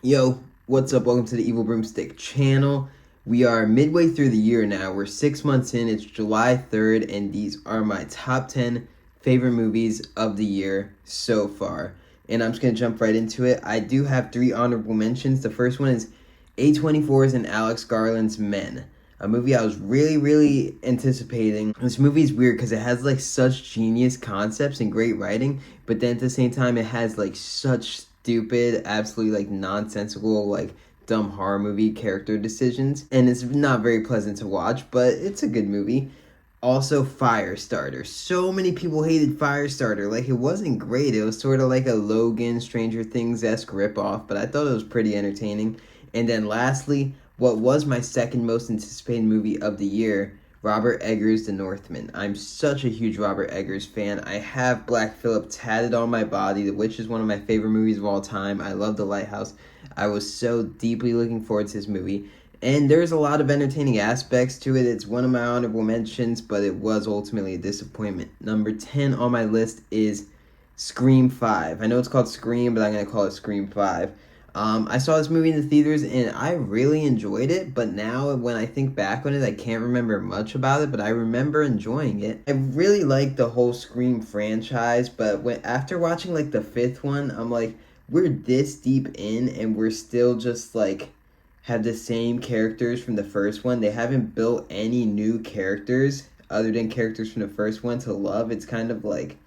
Yo, what's up? Welcome to the Evil Broomstick channel. We are midway through the year now. We're 6 months in. It's July 3rd, and these are my top 10 favorite movies of the year so far. And I'm just going to jump right into it. I do have three honorable mentions. The first one is A24's and Alex Garland's Men, a movie I was really anticipating. This movie is weird because it has like such genius concepts and great writing, but then at the same time it has like such stupid, absolutely like nonsensical, like dumb horror movie character decisions, and it's not very pleasant to watch, but it's a good movie. Also, Firestarter. So many people hated Firestarter. Like, it wasn't great. It was sort of like a Logan, Stranger Things-esque ripoff, but I thought it was pretty entertaining. And then lastly, what was my second most anticipated movie of the year, Robert Eggers' The Northman. I'm such a huge Robert Eggers fan. I have Black Phillip tatted on my body, which is one of my favorite movies of all time. I love The Lighthouse. I was so deeply looking forward to this movie. And there's a lot of entertaining aspects to it. It's one of my honorable mentions, but it was ultimately a disappointment. Number 10 on my list is Scream 5. I know it's called Scream, but I'm going to call it Scream 5. I saw this movie in the theaters, and I really enjoyed it, but now when I think back on it, I can't remember much about it, but I remember enjoying it. I really like the whole Scream franchise, but after watching, like, the fifth one, I'm like, we're this deep in, and we're still just, like, have the same characters from the first one. They haven't built any new characters other than characters from the first one to love. It's kind of like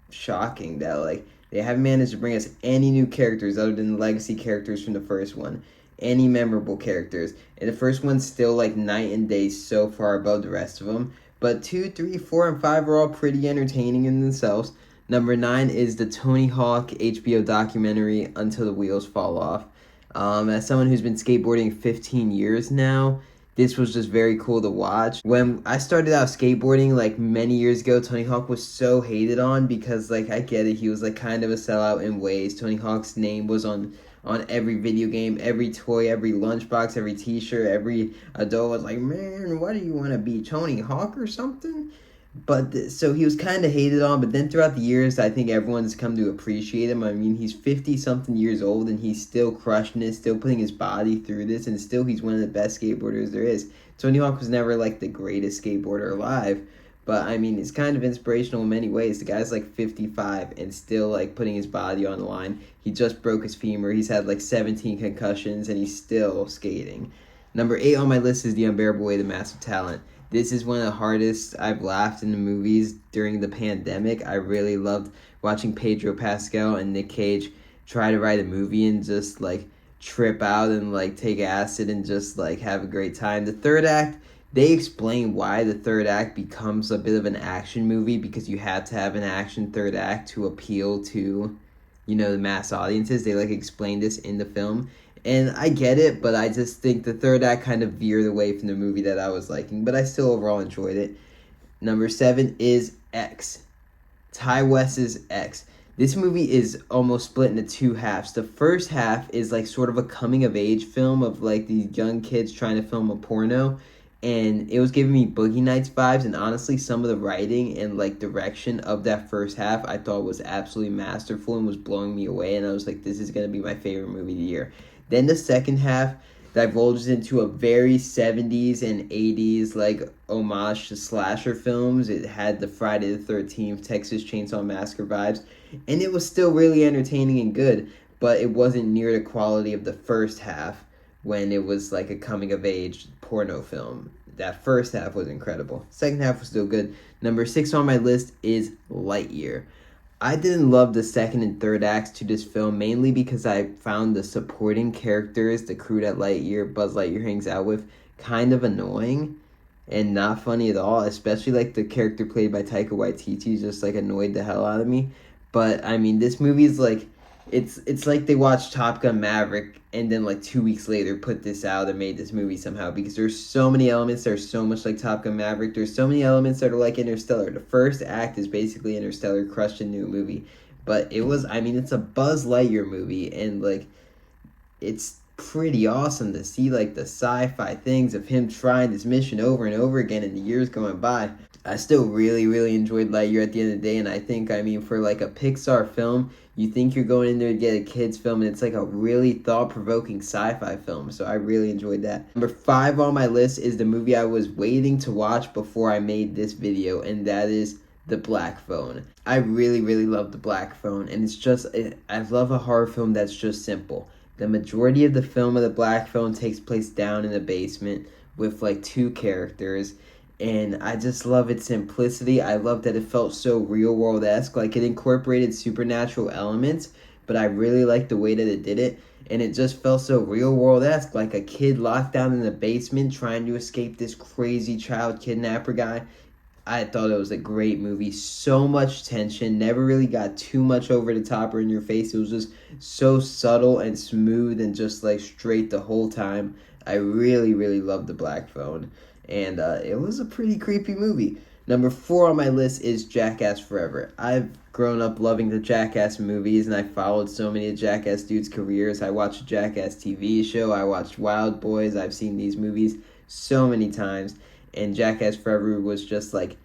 shocking that like they haven't managed to bring us any new characters other than the legacy characters from the first one. Any memorable characters. And the first one's still like night and day so far above the rest of them. But 2, 3, 4, and 5 are all pretty entertaining in themselves. Number 9 is the Tony Hawk HBO documentary Until the Wheels Fall Off. As someone who's been skateboarding 15 years now, this was just very cool to watch. When I started out skateboarding like many years ago, Tony Hawk was so hated on because like I get it, he was like kind of a sellout in ways. Tony Hawk's name was on every video game, every toy, every lunchbox, every t-shirt, every adult was like, man, what do you want to be, Tony Hawk or something? But so he was kind of hated on, but then throughout the years, I think everyone's come to appreciate him. I mean, he's 50-something years old, and he's still crushing it, still putting his body through this, and still he's one of the best skateboarders there is. Tony Hawk was never, like, the greatest skateboarder alive, but, I mean, it's kind of inspirational in many ways. The guy's, like, 55 and still, like, putting his body on the line. He just broke his femur. He's had, like, 17 concussions, and he's still skating. Number 8 on my list is The Unbearable Weight of Massive Talent. This is one of the hardest I've laughed in the movies during the pandemic. I really loved watching Pedro Pascal and Nick Cage try to write a movie and just like trip out and like take acid and just like have a great time. The third act, they explain why the third act becomes a bit of an action movie because you had to have an action third act to appeal to, the mass audiences. They like explain this in the film. And I get it, but I just think the third act kind of veered away from the movie that I was liking. But I still overall enjoyed it. Number 7 is X. Ty West's X. This movie is almost split into two halves. The first half is like sort of a coming-of-age film of like these young kids trying to film a porno. And it was giving me Boogie Nights vibes. And honestly, some of the writing and like direction of that first half I thought was absolutely masterful and was blowing me away. And I was like, this is going to be my favorite movie of the year. Then the second half divulges into a very 70s and 80s like homage to slasher films. It had the Friday the 13th, Texas Chainsaw Massacre vibes, and it was still really entertaining and good, but it wasn't near the quality of the first half when it was like a coming of age porno film. That first half was incredible. Second half was still good. Number 6 on my list is Lightyear. I didn't love the second and third acts to this film, mainly because I found the supporting characters, the crew that Buzz Lightyear hangs out with, kind of annoying and not funny at all, especially like the character played by Taika Waititi just like annoyed the hell out of me. But I mean, this movie is like, it's like they watched Top Gun Maverick and then like 2 weeks later put this out and made this movie somehow, because there's so many elements that are so much like Top Gun Maverick. There's so many elements that are like Interstellar. The first act is basically Interstellar crushed into a movie, but it's a Buzz Lightyear movie, and like it's pretty awesome to see like the sci-fi things of him trying this mission over and over again in the years going by. I still really enjoyed Lightyear at the end of the day, and I think, I mean, for like a Pixar film, you think you're going in there to get a kid's film, and it's like a really thought-provoking sci-fi film, so I really enjoyed that. Number 5 on my list is the movie I was waiting to watch before I made this video, and that is The Black Phone. I really love The Black Phone, and I love a horror film that's just simple. The majority of the film of The Black Phone takes place down in the basement with like 2 characters, and I just love its simplicity. I love that it felt so real world-esque. Like, it incorporated supernatural elements, but I really liked the way that it did it, and it just felt so real world-esque, like a kid locked down in the basement trying to escape this crazy child kidnapper guy. I thought it was a great movie. So much tension, never really got too much over the top or in your face. It was just so subtle and smooth and just like straight the whole time. I really loved The Black Phone, and it was a pretty creepy movie. Number 4 on my list is Jackass Forever. I've grown up loving the Jackass movies, and I followed so many of Jackass dudes' careers. I watched a Jackass TV show. I watched Wild Boys. I've seen these movies so many times, and Jackass Forever was just like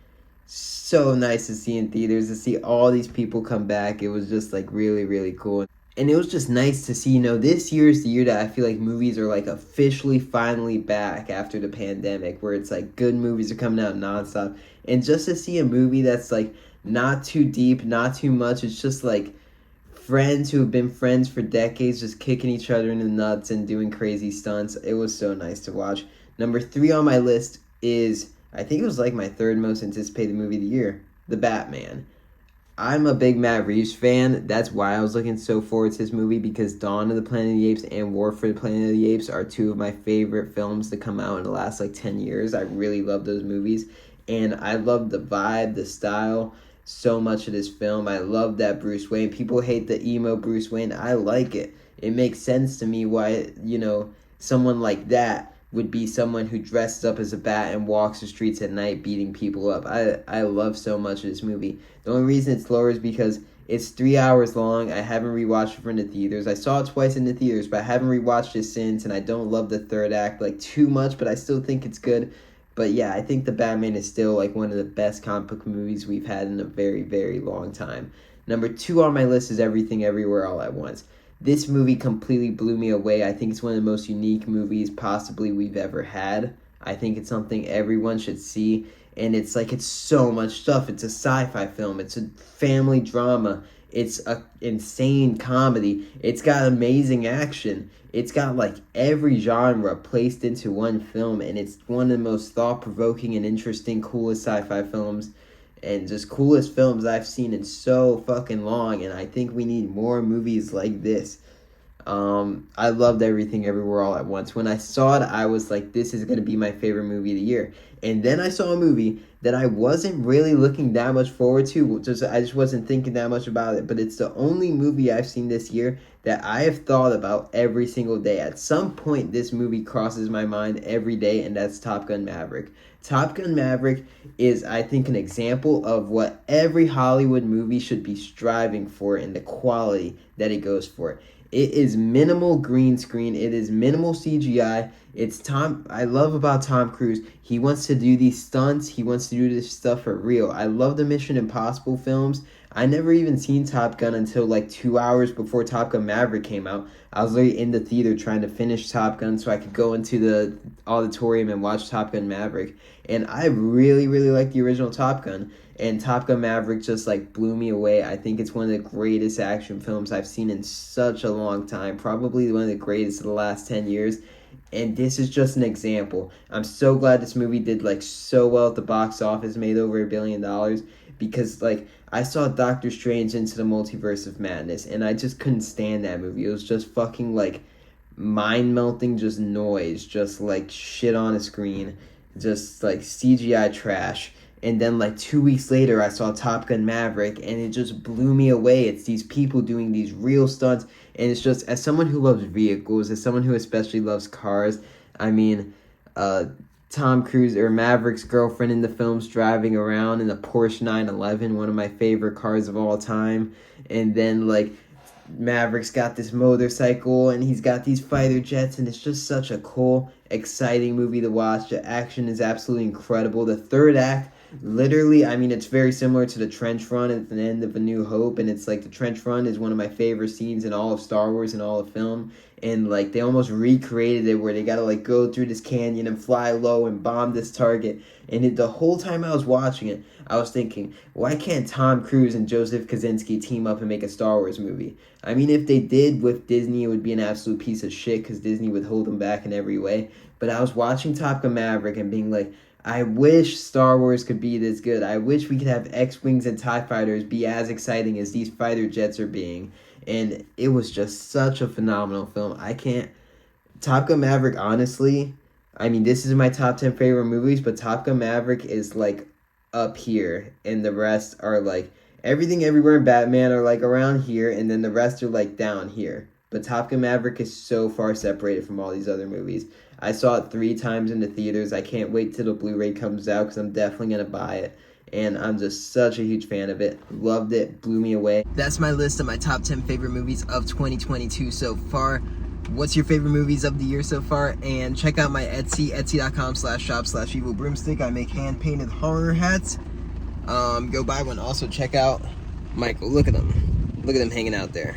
so nice to see in theaters, to see all these people come back. It was just like really cool. And it was just nice to see, this year is the year that I feel like movies are like officially finally back after the pandemic, where it's like good movies are coming out nonstop. And just to see a movie that's like not too deep, not too much, it's just like friends who have been friends for decades just kicking each other in the nuts and doing crazy stunts. It was so nice to watch. Number 3 on my list is, I think it was like my 3rd most anticipated movie of the year, The Batman. I'm a big Matt Reeves fan. That's why I was looking so forward to this movie, because Dawn of the Planet of the Apes and War for the Planet of the Apes are 2 of my favorite films to come out in the last like 10 years. I really love those movies, and I love the vibe, the style, so much of this film. I love that Bruce Wayne. People hate the emo Bruce Wayne. I like it. It makes sense to me why, someone like that would be someone who dresses up as a bat and walks the streets at night beating people up. I love so much of this movie. The only reason it's lower is because it's 3 hours long. I haven't rewatched it from the theaters. I saw it twice in the theaters, but I haven't rewatched it since, and I don't love the 3rd act like too much, but I still think it's good. But yeah, I think The Batman is still like one of the best comic book movies we've had in a very long time. Number 2 on my list is Everything Everywhere All at Once. This movie completely blew me away. I think it's one of the most unique movies possibly we've ever had. I think it's something everyone should see. And it's so much stuff. It's a sci-fi film. It's a family drama. It's a insane comedy. It's got amazing action. It's got like every genre placed into one film. And it's one of the most thought-provoking and interesting, coolest sci-fi films, and just coolest films I've seen in so fucking long, and I think we need more movies like this. I loved Everything Everywhere All at Once. When I saw it, I was like, this is going to be my favorite movie of the year. And then I saw a movie that I wasn't really looking that much forward to. I just wasn't thinking that much about it. But it's the only movie I've seen this year that I have thought about every single day. At some point, this movie crosses my mind every day, and that's Top Gun Maverick. Top Gun Maverick is, I think, an example of what every Hollywood movie should be striving for in the quality that it goes for. It is minimal green screen. It is minimal CGI. I love about Tom Cruise. He wants to do these stunts. He wants to do this stuff for real. I love the Mission Impossible films. I never even seen Top Gun until like 2 hours before Top Gun Maverick came out. I was literally in the theater trying to finish Top Gun so I could go into the auditorium and watch Top Gun Maverick. And I really like the original Top Gun. And Top Gun Maverick just like blew me away. I think it's one of the greatest action films I've seen in such a long time. Probably one of the greatest of the last 10 years. And this is just an example. I'm so glad this movie did like so well at the box office, made over $1 billion, because like I saw Doctor Strange Into the Multiverse of Madness, and I just couldn't stand that movie. It was just fucking like mind-melting, just noise, just like shit on a screen, just like CGI trash. And then like 2 weeks later, I saw Top Gun Maverick, and it just blew me away. It's these people doing these real stunts, and it's just, as someone who loves vehicles, as someone who especially loves cars, I mean, Tom Cruise, or Maverick's girlfriend in the film's driving around in a Porsche 911, one of my favorite cars of all time. And then like Maverick's got this motorcycle, and he's got these fighter jets, and it's just such a cool, exciting movie to watch. The action is absolutely incredible. The 3rd act literally, I mean, it's very similar to the trench run at the end of A New Hope, and it's like the trench run is one of my favorite scenes in all of Star Wars and all of film, and like they almost recreated it where they gotta like go through this canyon and fly low and bomb this target, and the whole time I was watching it, I was thinking, why can't Tom Cruise and Joseph Kosinski team up and make a Star Wars movie? I mean, if they did with Disney, it would be an absolute piece of shit because Disney would hold them back in every way. But I was watching Top Gun Maverick and being like, I wish Star Wars could be this good. I wish we could have X-Wings and TIE Fighters be as exciting as these fighter jets are being. And it was just such a phenomenal film. Top Gun Maverick, honestly, I mean, this is my top 10 favorite movies, but Top Gun Maverick is like up here, and the rest are like, Everything Everywhere and Batman are like around here, and then the rest are like down here. But Top Gun Maverick is so far separated from all these other movies. I saw it 3 times in the theaters. I can't wait till the Blu-ray comes out because I'm definitely going to buy it. And I'm just such a huge fan of it. Loved it. Blew me away. That's my list of my top 10 favorite movies of 2022 so far. What's your favorite movies of the year so far? And check out my Etsy, etsy.com/shop/evilbroomstick. I make hand-painted horror hats. Go buy one. Also check out Michael. Look at him. Look at him hanging out there.